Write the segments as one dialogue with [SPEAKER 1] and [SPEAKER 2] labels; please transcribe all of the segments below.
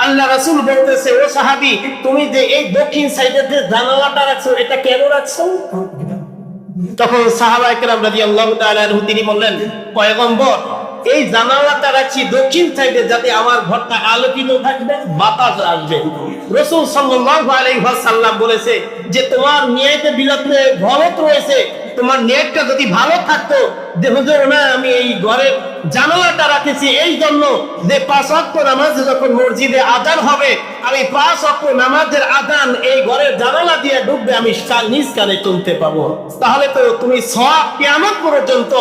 [SPEAKER 1] আল্লাহ রাসূল বলতেছে, ও সাহাবী, তুমি যে এই দক্ষিণ সাইডের যে জানালাটা রাখছো, এটা কেন রাখছো? তখন সাহাবায়ে কেরাম রাদিয়াল্লাহু তাআলা আনহু তিনি বললেন, পয়গম্বর, এই জানালাটা রাখছি দক্ষিণ সাইডে, যাতে আমার ঘরটা আলোকিত থাকবে, বাতাস আসবে। রাসূল সাল্লাল্লাহু আলাইহি ওয়াসাল্লাম বলেছে যে তোমার নিয়তে বিলাতে ভরত রয়েছে, তোমার নিয়তটা যদি ভালো থাকতো যে হুজুর না, আমি এই ঘরের জানালাটা রাখেছি এই জন্য যে 5 ওয়াক্ত নামাজে যখন মসজিদে আযান হবে, আমি 5 ওয়াক্ত নামাজের আযান এই ঘরের জানালা দিয়ে ঢুকবে, আমি নিজ কানে শুনতে পাবো। তাহলে তো তুমি সওয়াব কিয়ামত পর্যন্ত,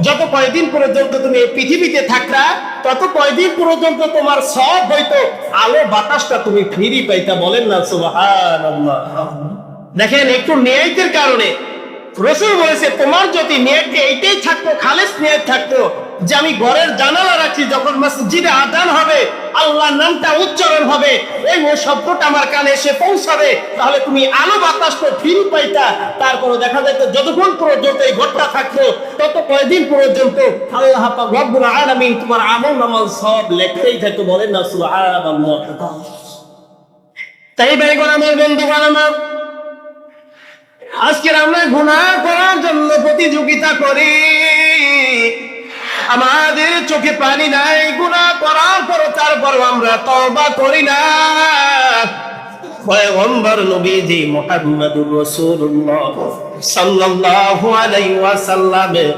[SPEAKER 1] যত কয়দিন পর্যন্ত তুমি এই পৃথিবীতে থাকরা, তত কয়দিন পর্যন্ত তোমার সওয়াব হইতো, আলো বাতাসটা তুমি ফ্রি পাইতা। বলেন না সুবহানাল্লাহ। দেখেন, একটু নিয়তের কারণে রাসূল বলেছে, তোমার যদি নিয়তে এইটাই থাকতো, খালেস নিয়ত থাকতো যে আমি ঘরের জানালা রাখছি, যখন মসজিদে আযান হবে আল্লাহর নামটা উচ্চারণ হবে, এই শব্দটা আমার কানে এসে পৌঁছাবে, তাহলে তুমি আলো বাতাস তো ফিরে পাইতা। তারপরে দেখা যেত যতক্ষণ পর্যন্ত এই ঘরটা থাকতো, তত কয়দিন পর্যন্ত আল্লাহ পাক রব্বুল আলামিন তোমার আমল নামাল সব লেখতেই থাকতো। বলেন না সুবহানাল্লাহ। তাই ভাইগণ আমার, বন্ধুগণ আমার, আজকে আমরা গুনাহ করার জন্য প্রতিযোগিতা করি, আমাদের চোখে পানি নাই, গুনাহ করার পর তারপর আমরা তওবা করি না। পয়গম্বর নবীজি মুহাম্মদুর রাসূলুল্লাহ সাল্লাল্লাহু আলাইহি ওয়াসাল্লামের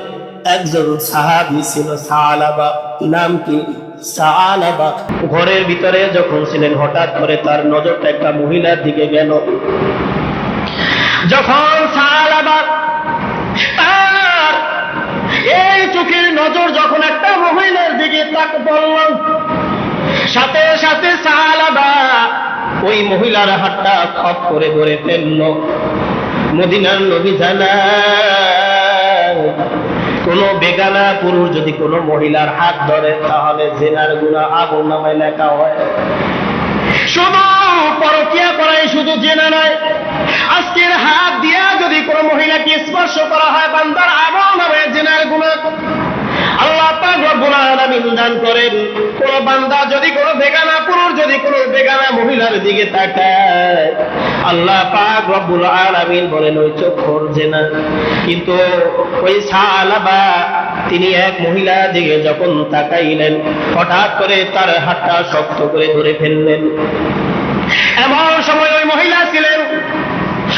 [SPEAKER 1] একজন সাহাবী ছিল, সালাবা। নাম কি? সালাবা। ঘরের ভিতরে যখন ছিলেন, হঠাৎ করে তার নজরটা একটা মহিলার দিকে গেল। যখন সালাবা তার এই চোখের নজর যখন একটা মহিলার দিকে তাক পড়ল, সাথে সাথে সালাবা ওই মহিলার হাতটা খপ করে ধরে ফেলল। মদিনার নবী জানান, কোন বেগানা পুরুষ যদি কোন মহিলার হাত ধরে, তাহলে জিনার গুনাহ আমলনামায় লেখা হয়। শুধু পরকিয়া করাই শুধু জিনা নয়, আজকের হাত দিয়া যদি কোন মহিলাকে স্পর্শ করা হয়, বান্দার আমলনামায় জিনার গুনাহ। আল্লাহ পাক রব্বুল আলামিন দান করেন, কোন বান্দা যদি কোন বেগানা পুরুষ যদি কোন বেগানা মহিলার দিকে তাকায়, আল্লাহ পাক রব্বুল আলামিন বলেন ওই চোখ করছে না। কিন্তু ওই সালাবা তিনি এক মহিলার দিকে যখন তাকাইলেন, হঠাৎ করে তার হাতটা শক্ত করে ধরে ফেললেন। এমন সময় ওই মহিলা ছিলেন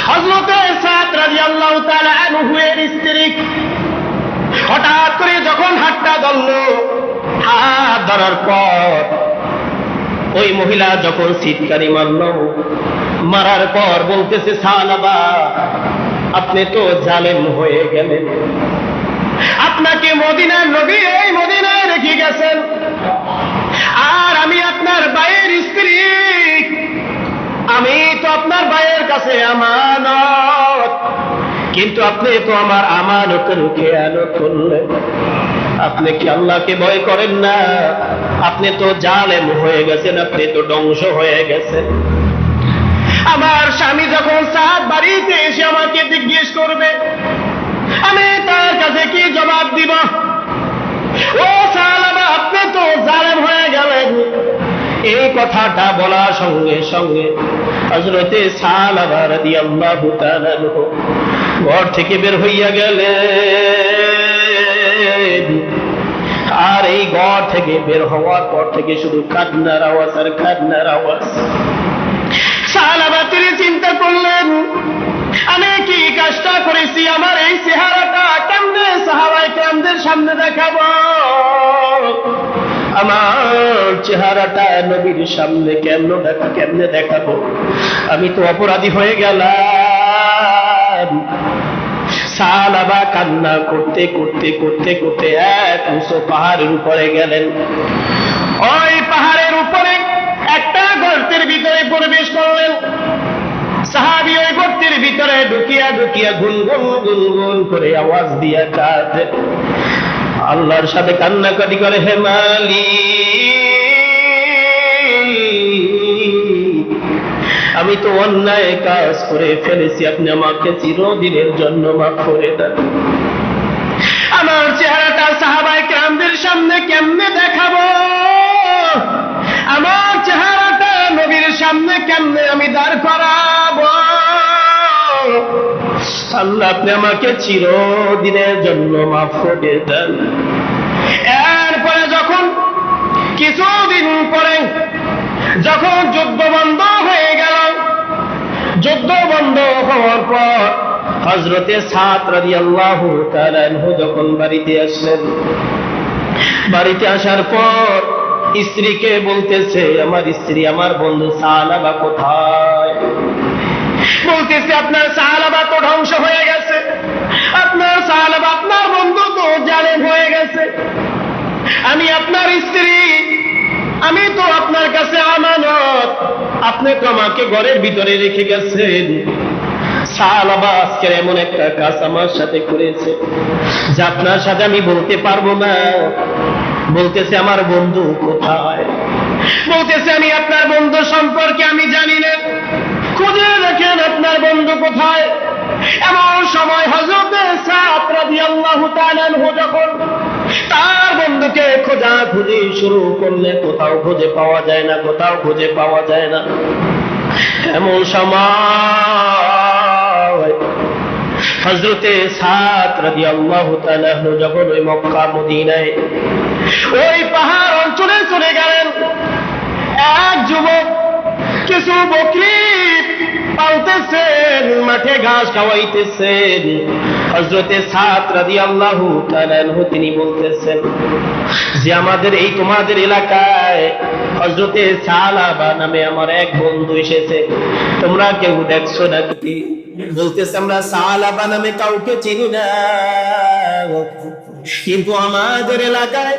[SPEAKER 1] হযরতে সাদ রাদিয়াল্লাহু তাআলা আনহু এর স্ত্রী। হঠাৎ করে যখন হাতটা ধরল, হাত ধরার পর ওই মহিলা যখন চিৎকারি মারল, মারার পর বলতেছে, সালাবা, আপনি তো জালেম হয়ে গেলেন, আপনাকে মদিনার নবী এই মদিনায় রেখে গেছেন, আর আমি আপনার ভাইয়ের স্ত্রী, আমি তো আপনার ভাইয়ের কাছে আমানত, কিন্তু আপনি তো আমার আমানতের খেয়ানত করলেন। আপনি কি আল্লাহকে ভয় করেন না? আপনি তো জালেম হয়ে গেছেন, আপনি তো ধ্বংস হয়ে গেছেন। আমার স্বামী যখন সাদ বাড়িতে এসে আমাকে জিজ্ঞেস করবে, আমি তার কাছে কি জবাব দিব? ও সালাবা, আপনি তো জালেম হয়ে গেলেন। এই কথাটা বলার সঙ্গে সঙ্গে হযরতে সালাবা রাদিয়াল্লাহু তাআলা আনহু ঘর থেকে বের হইয়া গেলেন। আর এই ঘর থেকে বের হওয়ার পর থেকে শুধু কান্নার আওয়াজ আর কান্নার আওয়াজ। সালাবা তিনি চিন্তা করলেন, আমি কি কাজটা করেছি, আমার এই চেহারাটা কেমনে সাহাবায়ে কেরামদের সামনে দেখাবো? আমার চেহারাটা নবীর সামনে কেমনে দেখাবো? আমি তো অপরাধী হয়ে গেলাম। সালাবা কান্না করতে করতে করতে করতে এক উঁচু পাহাড়ের উপরে গেলেন। ওই পাহাড়ের উপরে একটা গর্তের ভিতরে প্রবেশ করলেন। সাহাবী ওই গর্তের ভিতরে ঢুকিয়া ঢুকিয়া গুনগুন গুনগুন করে আওয়াজ দিয়া কাঁদে, আল্লাহর সাথে কান্নাকাটি করে, হে মালিক, আমি তো অন্যায় কাজ করে ফেলেছি, আপনি আমাকে চিরদিনের জন্য মাফ করে দেন। আমার চেহারাটা সাহাবায়ে কেরামদের সামনে কেমনে দেখাবো? আমার চেহারাটা কেমনে কেমনে আমি দাঁড় করাবো? আল্লাহ আপনি আমাকে চিরদিনের জন্য মাফ করে দেন। এরপরে যখন কিছুদিন পরে যখন যুদ্ধ বন্ধ হয়ে গেল, যুদ্ধ বন্ধ হওয়ার পর হযরতে সাদ রাদিয়াল্লাহু তাআলা আনহু যখন বাড়িতে আসলেন, বাড়িতে আসার পর স্ত্রীকে বলতেছে, আমার স্ত্রী আমার বন্ধু সালাবা কোথায়? বলতেছে আপনার সালাবা তো ধ্বংস হয়ে গেছে, আপনার সালাবা আপনার বন্ধু তো জালেম হয়ে গেছে। আমি আপনার স্ত্রী, আমি তো আপনার কাছে আমানত, আপনি তো আমাকে ঘরের ভিতরে রেখে গেছেন। সালাবা আজকের এমন একটা কাজ আমার সাথে করেছে যা আপনার সাথে আমি বলতে পারবো না। বলতেছে আমার বন্ধু কোথায়? বলতেছে আমি আপনার বন্ধু সম্পর্কে আমি জানি না, খুঁজে দেখেন আপনার বন্ধু কোথায়। এমন সময় হযরত সাদ রাদিয়াল্লাহু তাআলা আনহু যখন তার বন্ধুকে খোঁজাখুঁজি শুরু করলে, কোথাও খুঁজে পাওয়া যায় না, কোথাও খুঁজে পাওয়া যায় না। এমন সময় হযরতে সাদ রাদিয়াল্লাহু তাআলা আনহু যখন ওই মক্কা মদিনায় ওই পাহাড় অঞ্চলে চলে গেলেন, এক যুবক কিছু বকরি পালতেছেন, মাঠে ঘাস খাওয়াইতেছেন। হযরতে সাদ রাদিয়াল্লাহু তাআলা আনহু তিনি বলতেছেন যে আমাদের এই তোমাদের এলাকায় হযরতে সালাবা নামে আমার এক বন্ধু এসেছে, তোমরা কেউ দেখছো নাকি? বলতেছে আমরা সালাবা নামে কাউকে চিনি না, কিন্তু আমাদের এলাকায়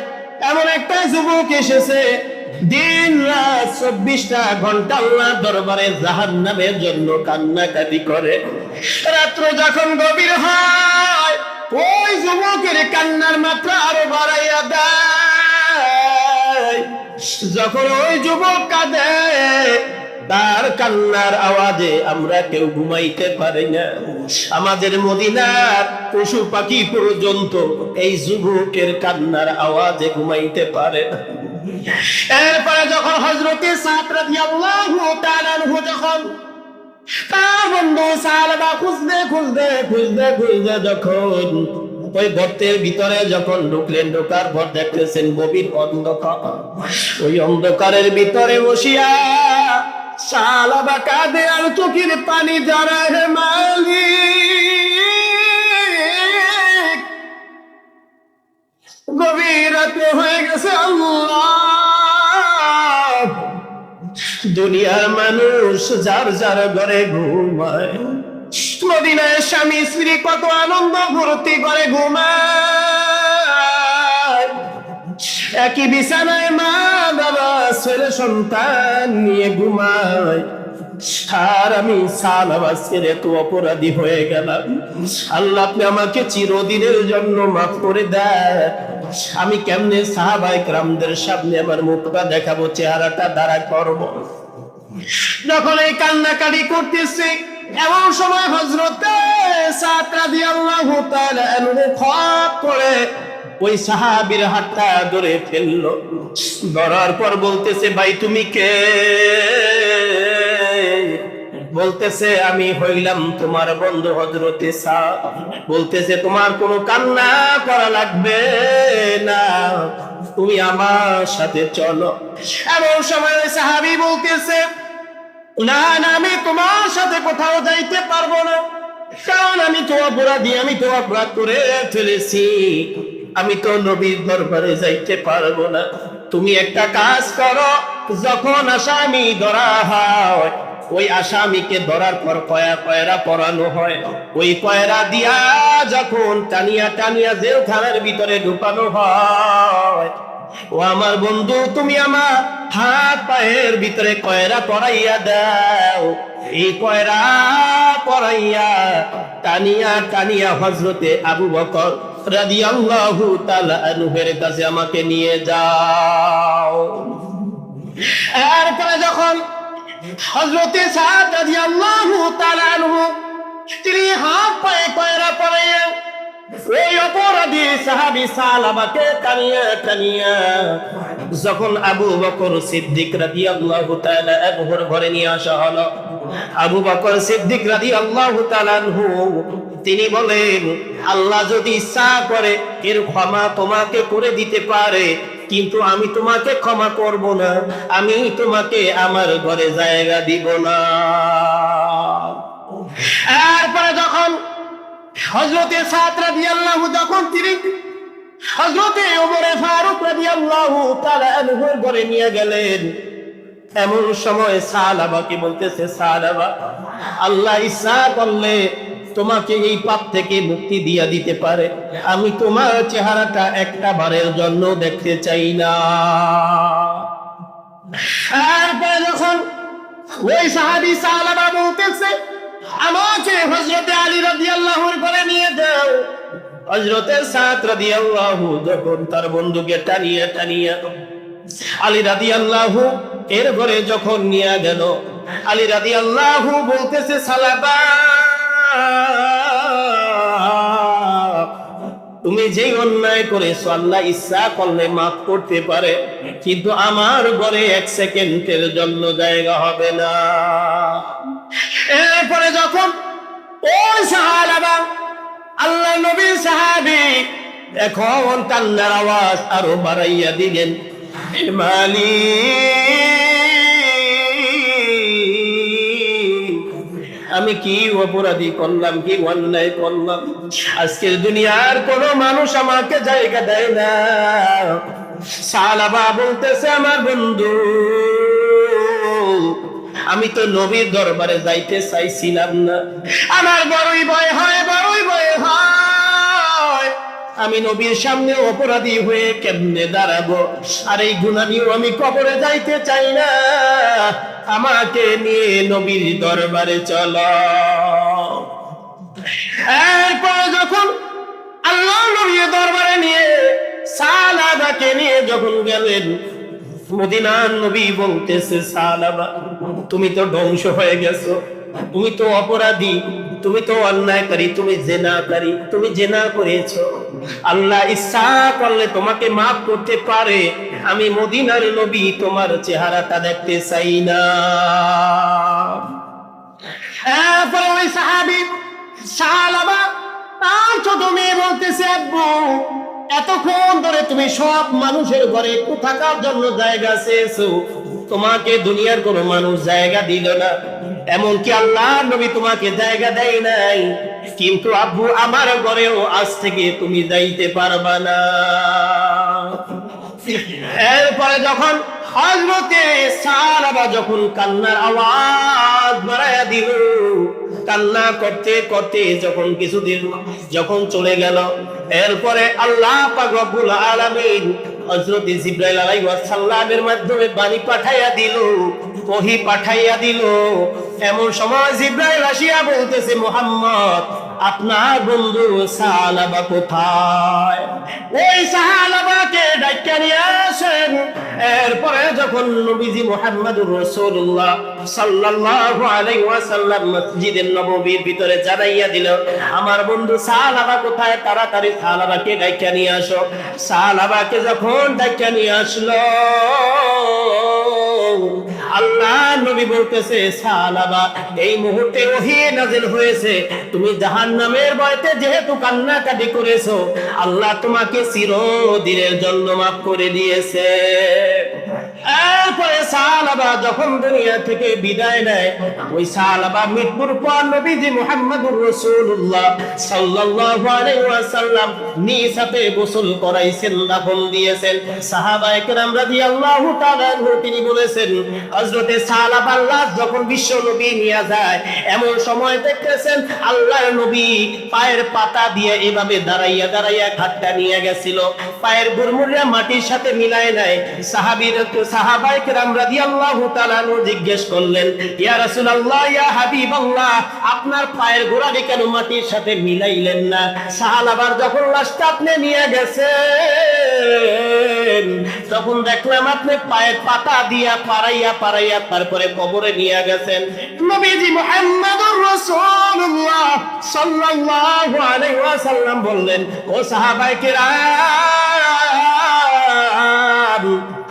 [SPEAKER 1] এমন একটা যুবক এসেছে, দিন রাত 24টা ঘন্টা আল্লাহর দরবারে জাহান্নামের জন্য কান্নাকাটি করে। রাত্র যখন গভীর হয় ওই যুবকের কান্নার মাত্রা আরো বাড়াইয়া দেয়। যখন ওই যুবক কাঁদে তার কান্নার আওয়াজে আমরা কেউ ঘুমাইতে পারি না। আমাদের মদিনার পশু পাখি পর্যন্ত এই যুবকের কান্নার আওয়াজে ঘুমাইতে পারে না। এরপরে যখন হযরতে সাদ রাদিয়াল্লাহু তাআলা আনহু যখন তার বন্ধু সালাবা খুঁজতে খুঁজতে খুঁজতে খুঁজতে যখন ওই গর্তের ভিতরে যখন ঢুকলেন, ঢোকার পর দেখতেছেন গভীর অন্ধকার। ওই অন্ধকারের ভিতরে বসিয়া সালাবা কাঁদে আর চোখের পানি ঝরায়, হে মালিক গভীর রাতে হয়ে গেছে আল্লাহ, দুনিয়ার মানুষ যার যার ঘরে ঘুমায়, মদিনায় স্বামী স্ত্রী কত আনন্দ ফুর্তি করে ঘুমায়, একই বিছানায় মা বাবা ছেলে সন্তান নিয়ে ঘুমায়। আর আমি সালাবা ছেড়ে তো অপরাধী হয়ে গেলাম। আল্লাহ আপনি আমাকে চিরদিনের জন্য মাফ করে দেন। আমি কেমনে সাহাবায়ে কেরামদের সামনে আমার মুখটা দেখাবো, চেহারাটা দাঁড়া করবো? যখন এই কান্নাকাটি করতেছে এমন সময় হযরতে সাদ রাদিয়াল্লাহু তাআলা আনহু খপ করে ওই সাহাবীর হাতটা ধরে ফেললো। ধরার পর বলতেছে ভাই তুমি কে? বলতেছে আমি হইলাম তোমার বন্ধু হযরতে সাদ। বলতেছে তোমার কোনো কান্না করা লাগবে না, তুমি আমার সাথে চলো। এমন সময় ওই সাহাবী বলতেছে না না, আমি তোমার সাথে কোথাও যাইতে পারবো না, কারণ আমি তো অপরাধী, আমি তো অপরাধ করে ফেলেছি, আমি তো নবীর দরবারে যাইতে পারবো না। তুমি একটা কাজ করো, যখন আসামি ধরা হয় ওই আসামিকে ধরার পর কয়রা পরানো হয়, ওই কয়রা দিয়া যখন টানিয়া টানিয়া জেলখানার ভিতরে ঢুকানো হয়, ও আমার বন্ধু তুমি আমার হাত পায়ের ভিতরে কয়রা পরাইয়া দাও। এই কয়রা পরাইয়া টানিয়া টানিয়া হযরতে আবু বকর রাদিয়াল্লাহু তাআলা আনহুর কাছে আমাকে নিয়ে যাও। এরপরে যখন হযরতে সাদ রাদিয়াল্লাহু তাআলা আনহু তিনি হাত পায়ে কয়রা পরাইয়া ওই অপরাধী সাহাবী সালাবাকে টানিয়া টানিয়া যখন আবু বকর সিদ্দিক রাদিয়াল্লাহু তাআলা আনহুর ঘরে নিয়ে আসা হলো, আবু বকর সিদ্দিক রাদিয়াল্লাহু তাআলা আনহু তিনি বলেন, আল্লাহ যদি ইচ্ছা করে এর ক্ষমা তোমাকে করে দিতে পারে, কিন্তু আমি তোমাকে ক্ষমা করব না, আমি তোমাকে আমার ঘরে জায়গা দিব না। এরপরে যখন হযরতে সাদ রাদিয়াল্লাহু যখন তিনি হযরতে ওমর ফারুক রাদিয়াল্লাহু তাআলা আনহুর ঘরে নিয়ে গেলেন, এমন সময় সালাবাকে বলতেছে, সালাবা, আল্লাহ ইচ্ছা করলে তোমাকে এই পাপ থেকে মুক্তি দিয়া দিতে পারে, আমি তোমার চেহারাটা একটা বারের জন্য দেখতে চাই না। তারপরে যখন ওই সাহাবী সালাবা বলতেছে, আমাকে হযরতে আলী রাদিয়াল্লাহুর ঘরে নিয়ে যাও, হযরতে সাদ রাদিয়াল্লাহু যখন তার বন্ধুকে টানিয়া টানিয়া আলী রাদিয়াল্লাহু এর ঘরে যখন নিয়ে গেল, আলী রাদিয়াল্লাহু বলতেছে, সালাবা, তুমি যে অন্যায় করেছো আল্লাহ ইচ্ছা করলে মাফ করতে পারে, কিন্তু আমার ঘরে এক সেকেন্ডের জন্য জায়গা হবে না। এরপরে যখন ওই সাহাবা আল্লাহ নবীর সাহাবী এখন কান্নার আওয়াজ আরো বাড়াইয়া দিলেন, আমি কি অপরাধী করলাম, কি অন্যায় করলাম, আজকের দুনিয়ার কোন মানুষ আমাকে জায়গা দেয় না। সালাবা বলতেছে, আমার বন্ধু, আমি তো নবীর দরবারে যাইতে চাইছিলাম না, আমার বড়ই ভয় হয়, বড়ই ভয় হয়, আমি নবীর সামনে অপরাধী হয়ে কেমনে দাঁড়াবো, আর এই গুনাহ নিয়েও আমি কবরে যাইতে চাই না, আমাকে নিয়ে নবীর দরবারে চলো। এরপর যখন আল্লাহ নবীর দরবারে নিয়ে সালাবাকে নিয়ে যখন গেলেন, মদিনার নবী বলতেছে, সালাবা, তুমি তো ধ্বংস হয়ে গেছো, তুমি তো অপরাধী, তুমি তো অন্যায়কারী, তুমি জিনাকারী, তুমি জিনা করেছো, আল্লাহ ইচ্ছা করলে তোমাকে মাফ করতে পারে, আমি মদিনার নবী তোমার চেহারাটা দেখতে চাই না। এরপরে ওই সাহাবী সালাবা তার ছোট মেয়ে বলতেছে, আব্বু, এতক্ষণ ধরে তুমি সব মানুষের ঘরে একটু থাকার জন্য জায়গা চেয়েছো, তোমাকে দুনিয়ার কোন মানুষ জায়গা দিল না, এমনকি আল্লাহ নবী তোমাকে জায়গা দেয় নাই, কিন্তু আব্বু আমার ঘরেও আজ থেকে তুমি যাইতে পারবা না। এরপরে যখন হযরতে সালাবা যখন কান্নার আওয়াজ বাড়ায়া দিল, কান্না করতে করতে যখন কিছুদিন যখন চলে গেল, এরপরে আল্লাহ পাক রব্বুল আলামিন হযরত জিবরাইল আলাইহিস সালামের মাধ্যমে বাণী পাঠাইয়া দিল, ওহী পাঠাইয়া দিল। এমন সময় জিবরাইল আসিয়া বলতেছে, মুহাম্মদ, আপনার বন্ধু সালাবা কোথায়? ওই সালাবাকে ডাইকা নিয়ে আসেন। এরপরে যখন নবীজি মুহাম্মদুর রাসূলুল্লাহ সাল্লাল্লাহু আলাইহি ওয়াসাল্লাম মসজিদে নববীর ভিতরে জানাইয়া দিল, আমার বন্ধু সালাবা কোথায়, তাড়াতাড়ি সালাবাকে ডাইকা নিয়ে আসো। সালাবাকে যখন ডাইকা নিয়ে আসলো, আল্লাহ নবী বলতেছে, সালাবা, এই মুহূর্তে ওহী নাযিল হয়েছে, তুমি জাহান্নামের ভয়তে যেহেতু কান্নাকাটি করেছো, আল্লাহ তোমাকে চিরদিনের জন্য মাফ করে দিয়েছে। এরপরে সালাবা যখন দুনিয়া থেকে বিদায় নেয়, ওই সালাবা মৃত্যুর পর নবীজি মুহাম্মদুর রাসূলুল্লাহ সাল্লাল্লাহু আলাইহি ওয়াসাল্লাম নিজ হাতে গোসল করাইছেন, দাফন দিয়েছেন। সাহাবায়ে কেরাম রাদিয়াল্লাহু তাআলা তিনি বলেছেন, হযরতে সালাবার লাশ যখন বিশ্ব নবী নিয়ে যায়, এমন সময় দেখতেছেন আল্লাহর নবী পায়ের পাতা দিয়ে এভাবে দাঁড়াইয়া দাঁড়াইয়া ঘাটটা নিয়ে গেছিল, পায়ের গুড়মুড়িয়া মাটির সাথে মিলায় নাই। সাহাবীরা সাহাবায়ে কেরাম রাদিয়াল্লাহু তাআলা জিজ্ঞেস করলেন, ইয়া রাসূলুল্লাহ, ইয়া হাবিবাল্লাহ, আপনার পায়ের গোড়ালি কেন মাটির সাথে মিলাইলেন না? সাহাবাবার যখন লাশটা আপনি নিয়ে গেছেন, তখন দেখলাম আপনি পায়ের পাতা দিয়া পাড়াইয়া তারপরে কবরে নিয়ে গেছেন। নবীজি মুহাম্মদুর রাসূলুল্লাহ সাল্লাল্লাহু আলাইহি ওয়াসাল্লাম বললেন, ও সাহাবায়ে কেরাম,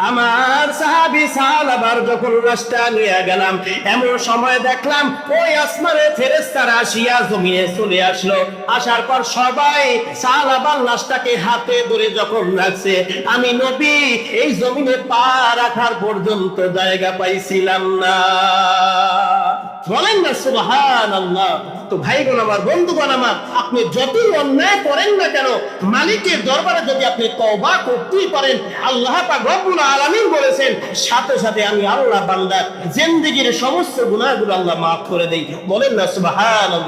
[SPEAKER 1] আমার সাহাবী সাহাবার যখন লাশটা নিয়ে গেলাম, এমন সময় দেখলাম ওই আসমানের ফেরেশতারা আসিয়া জমিনে চলে আসলো। আসার পর সবাই সাহাবার লাশটাকে হাতে ধরে যখন রাখছে, আমি নবী এই জমিনে পা রাখার পর্যন্ত জায়গা পাইছিলাম না। বলেন না সুবহানাল্লাহ। তো ভাইগণ আমার, বন্ধুগণ আমার, আপনি যতই অন্যায় করেন না কেন, মালিকের দরবারে যদি আপনি তওবা করতেই পারেন, আল্লাহ পাক রব্বুল আলামিন বলেছেন, সাথে সাথে আমি আল্লাহ বান্দার জিন্দেগীর সমস্ত গুনাহগুলো আল্লাহ মাফ করে দেই। বলেন না সুবহানাল্লাহ।